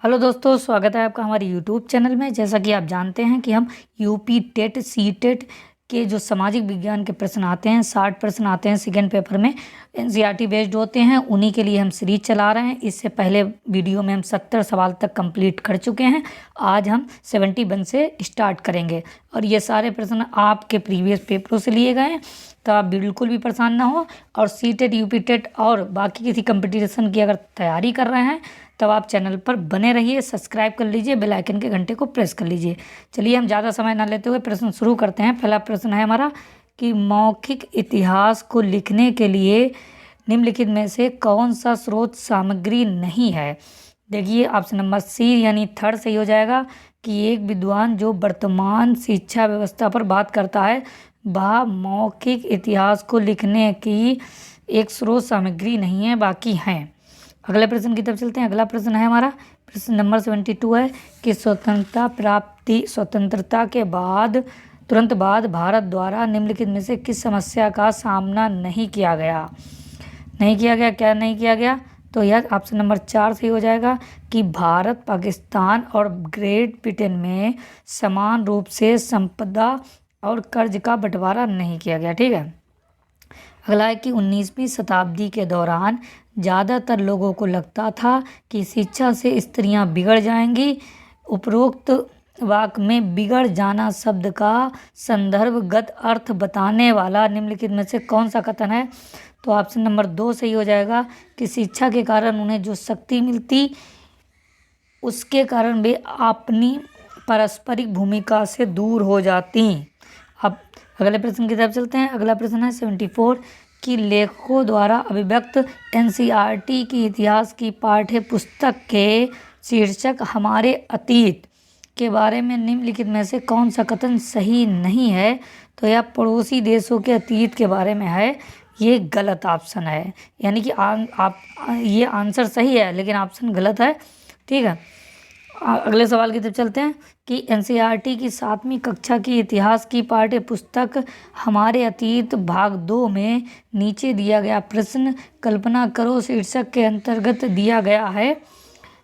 Hello दोस्तों, स्वागत है आपका हमारे यूट्यूब चैनल में। जैसा कि आप जानते हैं कि हम यूपी टेट सी टेट के जो सामाजिक विज्ञान के प्रश्न आते हैं 60 प्रश्न आते हैं सेकेंड पेपर में, एनसीईआरटी बेस्ड होते हैं। उन्हीं के लिए हम सीरीज चला रहे हैं। इससे पहले वीडियो में हम 70 सवाल तक कंप्लीट कर चुके हैं। आज हम 71 से स्टार्ट करेंगे और ये सारे प्रश्न आपके प्रीवियस पेपरों से लिए गए हैं, तो आप बिल्कुल भी परेशान ना हो। और सी टेट, यूपी टेट और बाकी किसी कंपटीशन की अगर तैयारी कर रहे हैं तब आप चैनल पर बने रहिए, सब्सक्राइब कर लीजिए, बेल आइकन के घंटे को प्रेस कर लीजिए। चलिए हम ज़्यादा समय ना लेते हुए प्रश्न शुरू करते हैं। पहला प्रश्न है हमारा कि मौखिक इतिहास को लिखने के लिए निम्नलिखित में से कौन सा स्रोत सामग्री नहीं है। देखिए ऑप्शन नंबर सी यानी थर्ड सही हो जाएगा कि एक विद्वान जो वर्तमान शिक्षा व्यवस्था पर बात करता है वह मौखिक इतिहास को लिखने की एक स्रोत सामग्री नहीं है, बाकी हैं। अगले प्रश्न की तरफ चलते हैं। अगला प्रश्न है हमारा प्रश्न नंबर 72 है कि स्वतंत्रता के बाद तुरंत बाद भारत द्वारा निम्नलिखित में से किस समस्या का सामना नहीं किया गया। क्या नहीं किया गया? तो यह ऑप्शन नंबर 4 सही हो जाएगा कि भारत, पाकिस्तान और ग्रेट ब्रिटेन में समान रूप से संपदा और कर्ज का बंटवारा नहीं किया गया। ठीक है। अगला है कि 19वीं शताब्दी के दौरान ज़्यादातर लोगों को लगता था कि शिक्षा से स्त्रियां बिगड़ जाएंगी। उपरोक्त वाक्य में बिगड़ जाना शब्द का संदर्भगत अर्थ बताने वाला निम्नलिखित में से कौन सा कथन है। तो ऑप्शन नंबर 2 सही हो जाएगा कि शिक्षा के कारण उन्हें जो शक्ति मिलती उसके कारण वे अपनी पारस्परिक भूमिका से दूर हो जाती। अब अगले प्रश्न की तरफ चलते हैं। अगला प्रश्न है 74 कि लेखकों द्वारा अभिव्यक्त एनसीईआरटी की इतिहास की पाठ्य पुस्तक के शीर्षक हमारे अतीत के बारे में निम्नलिखित में से कौन सा कथन सही नहीं है। तो यह पड़ोसी देशों के अतीत के बारे में है। ये गलत ऑप्शन है, यानी कि ये आंसर सही है लेकिन ऑप्शन गलत है। ठीक है। अगले सवाल की तरफ चलते हैं कि एनसीईआरटी की 7वीं कक्षा की इतिहास की पाठ्य पुस्तक हमारे अतीत भाग 2 में नीचे दिया गया प्रश्न कल्पना करो शीर्षक के अंतर्गत दिया गया है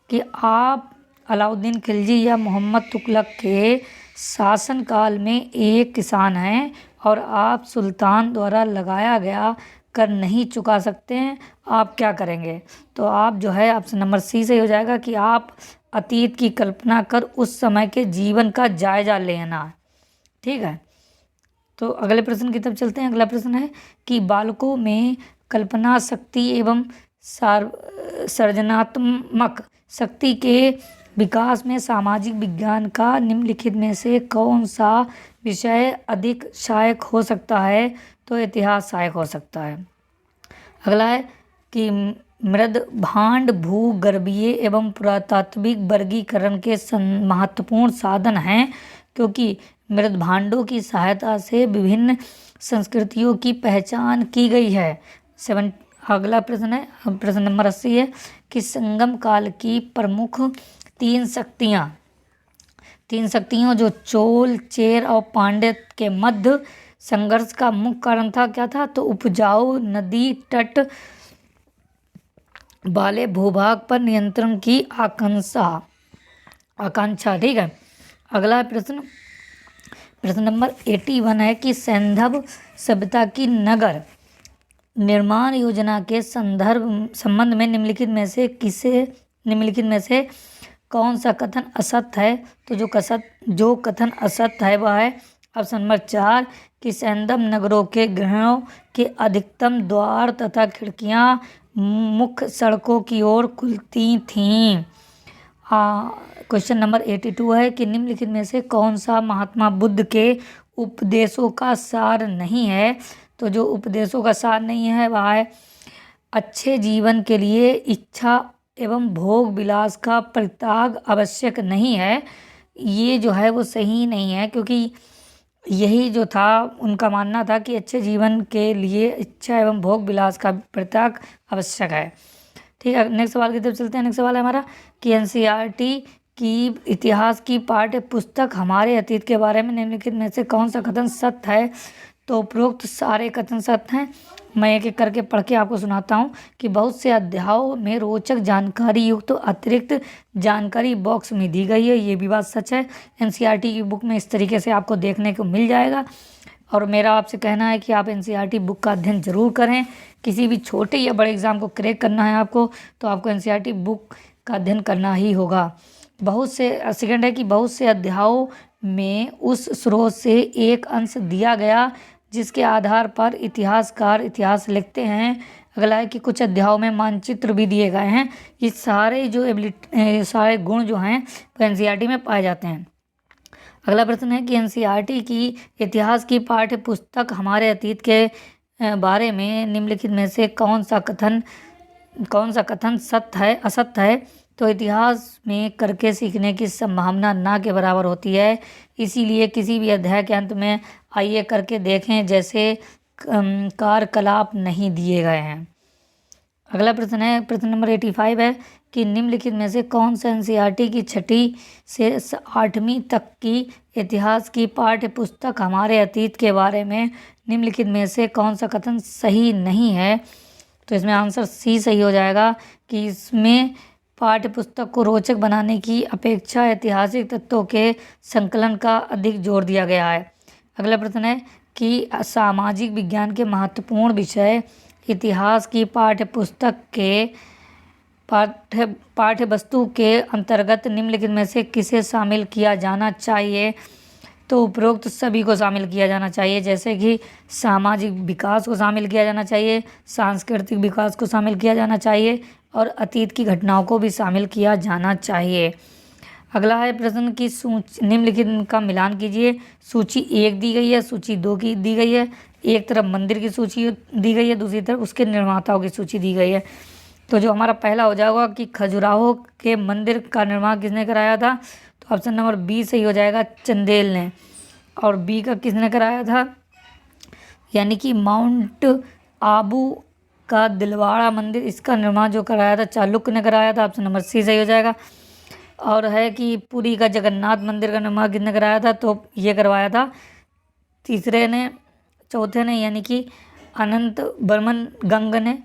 कि आप अलाउद्दीन खिलजी या मोहम्मद तुगलक के शासनकाल में एक किसान हैं और आप सुल्तान द्वारा लगाया गया कर नहीं चुका सकते हैं, आप क्या करेंगे। तो आप जो है ऑप्शन नंबर सी से हो जाएगा कि आप अतीत की कल्पना कर उस समय के जीवन का जायजा लेना। ठीक है। तो अगले प्रश्न की तरफ चलते हैं। अगला प्रश्न है कि बालकों में कल्पना शक्ति एवं सृजनात्मक शक्ति के विकास में सामाजिक विज्ञान का निम्नलिखित में से कौन सा विषय अधिक सहायक हो सकता है। तो इतिहास सहायक हो सकता है। अगला है कि मृद भांड भूगर्भीय एवं पुरातात्विक वर्गीकरण के महत्वपूर्ण साधन हैं, क्योंकि मृद भांडों की सहायता से विभिन्न संस्कृतियों की पहचान की गई है। अगला प्रश्न है प्रश्न नंबर 80 है कि संगम काल की प्रमुख तीन शक्तियों जो चोल, चेर और पांड्य के मध्य संघर्ष का मुख्य कारण था, क्या था। तो उपजाऊ नदी तट वाले भूभाग पर नियंत्रण की आकांक्षा। ठीक है। अगला प्रश्न नंबर 81 है कि सैंधव सभ्यता की नगर निर्माण योजना के संबंध में निम्नलिखित में से कौन सा कथन असत्य है। तो जो कथन असत्य है वह है ऑप्शन नंबर 4 कि सैंधव नगरों के गृहों के अधिकतम द्वार तथा खिड़कियां मुख्य सड़कों की ओर खुलती थीं। क्वेश्चन नंबर 82 है कि निम्नलिखित में से कौन सा महात्मा बुद्ध के उपदेशों का सार नहीं है। तो जो उपदेशों का सार नहीं है वह है अच्छे जीवन के लिए इच्छा एवं भोग विलास का परित्याग आवश्यक नहीं है। ये जो है वो सही नहीं है, क्योंकि यही जो था उनका मानना था कि अच्छे जीवन के लिए इच्छा एवं भोग विलास का परित्याग आवश्यक है। ठीक है। नेक्स्ट सवाल की तरफ चलते हैं। नेक्स्ट सवाल है हमारा कि एनसीईआरटी की इतिहास की पाठ्य पुस्तक हमारे अतीत के बारे में निम्नलिखित में से कौन सा कथन सत्य है। तो उपरोक्त सारे कथन सत्य हैं। मैं एक एक करके पढ़ के आपको सुनाता हूँ कि बहुत से अध्यायों में रोचक जानकारी युक्त तो अतिरिक्त जानकारी बॉक्स में दी गई है, ये भी बात सच है। एनसीईआरटी की बुक में इस तरीके से आपको देखने को मिल जाएगा। और मेरा आपसे कहना है कि आप एनसीईआरटी बुक का अध्ययन ज़रूर करें। किसी भी छोटे या बड़े एग्ज़ाम को क्रैक करना है आपको, तो आपको एनसीईआरटी बुक का अध्ययन करना ही होगा। सेकंड है कि बहुत से अध्यायों में उस स्रोत से एक अंश दिया गया जिसके आधार पर इतिहासकार इतिहास लिखते हैं। अगला है कि कुछ अध्यायों में मानचित्र भी दिए गए हैं। ये सारे जो सारे गुण जो हैं वो एनसीईआरटी में पाए जाते हैं। अगला प्रश्न है कि एनसीईआरटी की इतिहास की पाठ्य पुस्तक हमारे अतीत के बारे में निम्नलिखित में से कौन सा कथन सत्य है असत्य है। तो इतिहास में करके सीखने की संभावना ना के बराबर होती है, इसीलिए किसी भी अध्याय के अंत में आइए करके देखें जैसे कार्यकलाप नहीं दिए गए हैं। अगला प्रश्न है, प्रश्न नंबर 85 है कि निम्नलिखित में से कौन सा एनसीईआरटी की 6ठी से 8वीं तक की इतिहास की पाठ्य पुस्तक हमारे अतीत के बारे में निम्नलिखित में से कौन सा कथन सही नहीं है। तो इसमें आंसर सी सही हो जाएगा कि इसमें पाठ्य पुस्तक को रोचक बनाने की अपेक्षा ऐतिहासिक तत्वों के संकलन का अधिक जोर दिया गया है। अगला प्रश्न है कि सामाजिक विज्ञान के महत्वपूर्ण विषय इतिहास की पाठ्य पुस्तक के पाठ्य वस्तु के अंतर्गत निम्नलिखित में से किसे शामिल किया जाना चाहिए। तो उपरोक्त सभी को शामिल किया जाना चाहिए, जैसे कि सामाजिक विकास को शामिल किया जाना चाहिए, सांस्कृतिक विकास को शामिल किया जाना चाहिए और अतीत की घटनाओं को भी शामिल किया जाना चाहिए। अगला है प्रश्न की सूची निम्नलिखित का मिलान कीजिए। सूची 1 दी गई है, सूची 2 की दी गई है। एक तरफ मंदिर की सूची दी गई है, दूसरी तरफ उसके निर्माताओं की सूची दी गई है। तो जो हमारा पहला हो जाएगा कि खजुराहो के मंदिर का निर्माण किसने कराया था, तो ऑप्शन नंबर बी सही हो जाएगा, चंदेल ने। और बी का किसने कराया था, यानी कि माउंट आबू का दिलवाड़ा मंदिर, इसका निर्माण जो कराया था चालुक्य ने कराया था। ऑप्शन नंबर सी सही हो जाएगा। और है कि पुरी का जगन्नाथ मंदिर का निर्माण किसने कराया था, तो ये करवाया था चौथे ने यानी कि अनंत बर्मन गंग ने।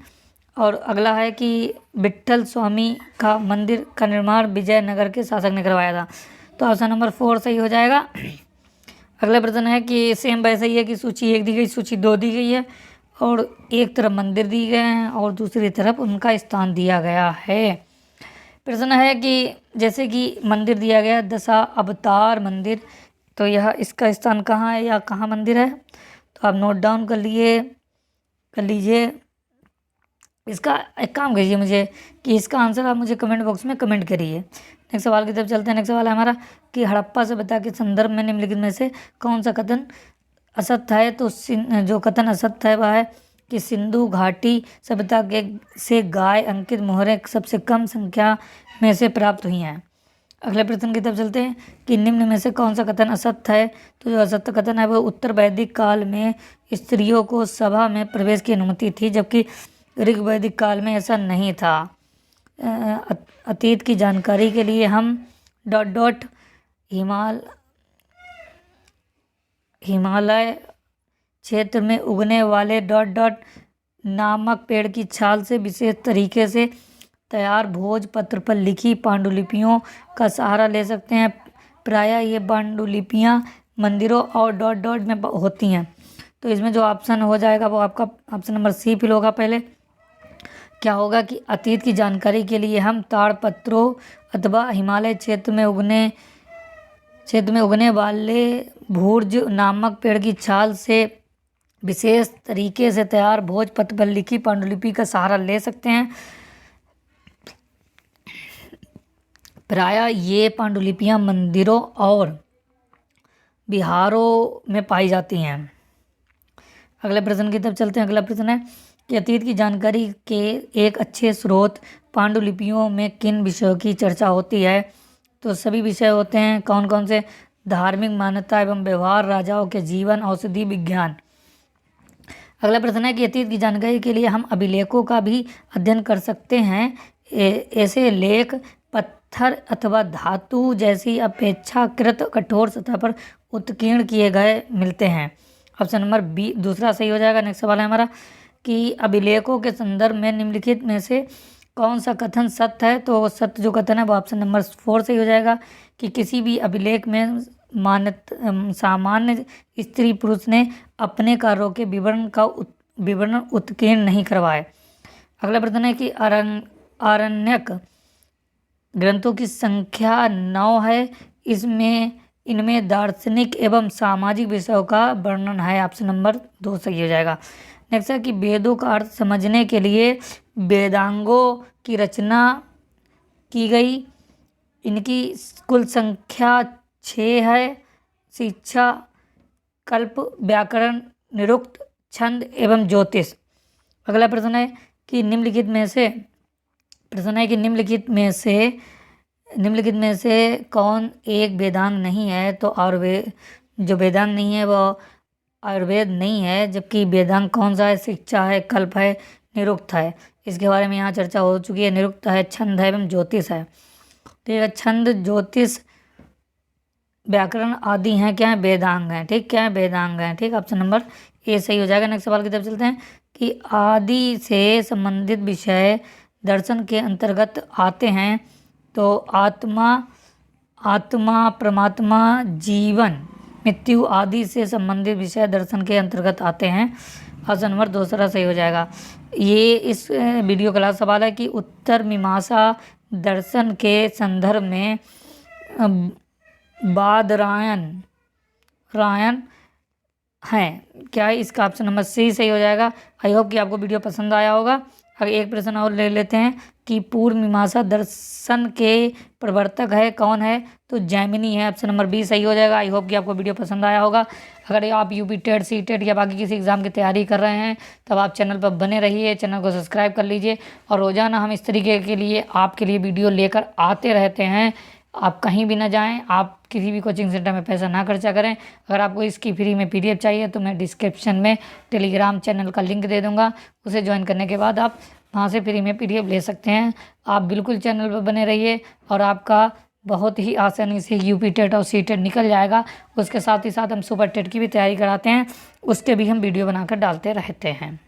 और अगला है कि विट्ठल स्वामी का मंदिर का निर्माण विजयनगर के शासक ने करवाया था। तो ऑप्शन नंबर 4 सही हो जाएगा। अगला प्रश्न है कि सेम वैसे ही है कि सूची 1 दी गई, सूची 2 दी गई है और एक तरफ मंदिर दिए गए हैं और दूसरी तरफ उनका स्थान दिया गया है। प्रश्न है कि जैसे कि मंदिर दिया गया दशा अवतार मंदिर, तो यह इसका स्थान कहाँ है या कहाँ मंदिर है, तो आप नोट डाउन कर लीजिए। इसका एक काम कीजिए मुझे कि इसका आंसर आप मुझे कमेंट बॉक्स में कमेंट करिए। नेक्स्ट सवाल की तरफ चलते हैं। नेक्स्ट सवाल है हमारा कि हड़प्पा सभ्यता के संदर्भ में निम्नलिखित में से कौन सा कथन असत्य है। तो जो कथन असत्य है वह है कि सिंधु घाटी सभ्यता से गाय अंकित मोहरें सबसे कम संख्या में से प्राप्त हुई हैं। अगले प्रश्न की तरफ चलते हैं कि निम्न में से कौन सा कथन असत्य है। तो जो असत्य कथन है वह उत्तर वैदिक काल में स्त्रियों को सभा में प्रवेश की अनुमति थी, जबकि ऋग्वैदिक काल में ऐसा नहीं था। अतीत की जानकारी के लिए हम हिमालय क्षेत्र में उगने वाले नामक पेड़ की छाल से विशेष तरीके से तैयार भोजपत्र पर लिखी पांडुलिपियों का सहारा ले सकते हैं। प्रायः ये पांडुलिपियाँ मंदिरों और में होती हैं। तो इसमें जो ऑप्शन हो जाएगा वो आपका ऑप्शन नंबर सी फिल होगा। पहले क्या होगा कि अतीत की जानकारी के लिए हम ताड़पत्रों अथवा हिमालय क्षेत्र में उगने वाले भूर्ज नामक पेड़ की छाल से विशेष तरीके से तैयार भोजपत्र पर लिखी पांडुलिपि का सहारा ले सकते हैं। प्रायः ये पांडुलिपियां मंदिरों और विहारों में पाई जाती हैं। अगले प्रश्न की तरफ चलते हैं। अगला प्रश्न है कि अतीत की जानकारी के एक अच्छे स्रोत पांडुलिपियों में किन विषयों की चर्चा होती है। तो सभी विषय होते हैं। कौन कौन से, धार्मिक मान्यता एवं व्यवहार, राजाओं के जीवन, औषधि विज्ञान। अगला प्रश्न है कि अतीत की जानकारी के लिए हम अभिलेखों का भी अध्ययन कर सकते हैं। ऐसे लेख पत्थर अथवा धातु जैसी अपेक्षाकृत कठोर सतह पर उत्कीर्ण किए गए मिलते हैं। ऑप्शन नंबर बी दूसरा सही हो जाएगा। नेक्स्ट सवाल है हमारा कि अभिलेखों के संदर्भ में निम्नलिखित में से कौन सा कथन सत्य है। तो सत्य जो कथन है वो ऑप्शन नंबर 4 सही हो जाएगा कि किसी भी अभिलेख में सामान्य स्त्री पुरुष ने अपने कार्यों के विवरण उत्कीर्ण नहीं करवाए। अगला प्रश्न है कि आरण्यक ग्रंथों की संख्या 9 है। इनमें दार्शनिक एवं सामाजिक विषयों का वर्णन है। ऑप्शन नंबर 2 सही हो जाएगा। नेक्स्ट है कि वेदों का अर्थ समझने के लिए वेदांगों की रचना की गई। इनकी कुल संख्या 6 है। शिक्षा, कल्प, व्याकरण, निरुक्त, छंद एवं ज्योतिष। अगला प्रश्न है कि निम्नलिखित में से कौन एक वेदांग नहीं है। तो जो वेदांग नहीं है वो आयुर्वेद नहीं है, जबकि वेदांग कौन सा है? शिक्षा है, कल्प है, निरुक्त है। इसके बारे में यहाँ चर्चा हो चुकी है। निरुक्त है, छंद है एवं ज्योतिष है। ठीक है, छंद, ज्योतिष, व्याकरण आदि हैं क्या है? वेदांग हैं। ठीक, क्या है? वेदांग हैं। ठीक, ऑप्शन नंबर ए सही हो जाएगा। नेक्स्ट सवाल की तरफ चलते हैं कि आदि से संबंधित विषय दर्शन के अंतर्गत आते हैं। तो आत्मा, परमात्मा, जीवन, मृत्यु आदि से संबंधित विषय दर्शन के अंतर्गत आते हैं। ऑप्शन नंबर दूसरा सही हो जाएगा। ये इस वीडियो का लास्ट सवाल है कि उत्तर मीमांसा दर्शन के संदर्भ में बादरायण हैं क्या है? इसका ऑप्शन नंबर सी सही हो जाएगा। आई होप कि आपको वीडियो पसंद आया होगा। अगर एक प्रश्न और ले लेते हैं कि पूर्व मीमांसा दर्शन के प्रवर्तक है कौन है? तो जैमिनी है। ऑप्शन नंबर बी सही हो जाएगा। आई होप कि आपको वीडियो पसंद आया होगा। अगर आप यूपी टेट, सी टेट या बाकी किसी एग्ज़ाम की तैयारी कर रहे हैं तब आप चैनल पर बने रहिए, चैनल को सब्सक्राइब कर लीजिए और रोज़ाना हम इस तरीके के लिए आपके लिए वीडियो लेकर आते रहते हैं। आप कहीं भी ना जाएं, आप किसी भी कोचिंग सेंटर में पैसा ना खर्चा करें। अगर आपको इसकी फ्री में PDF चाहिए तो मैं डिस्क्रिप्शन में टेलीग्राम चैनल का लिंक दे दूंगा। उसे ज्वाइन करने के बाद आप वहां से फ्री में PDF ले सकते हैं। आप बिल्कुल चैनल पर बने रहिए और आपका बहुत ही आसानी से यूपी टेट और सी टेट निकल जाएगा। उसके साथ ही साथ हम सुपर टेट की भी तैयारी कराते हैं, उसके भी हम वीडियो बनाकर डालते रहते हैं।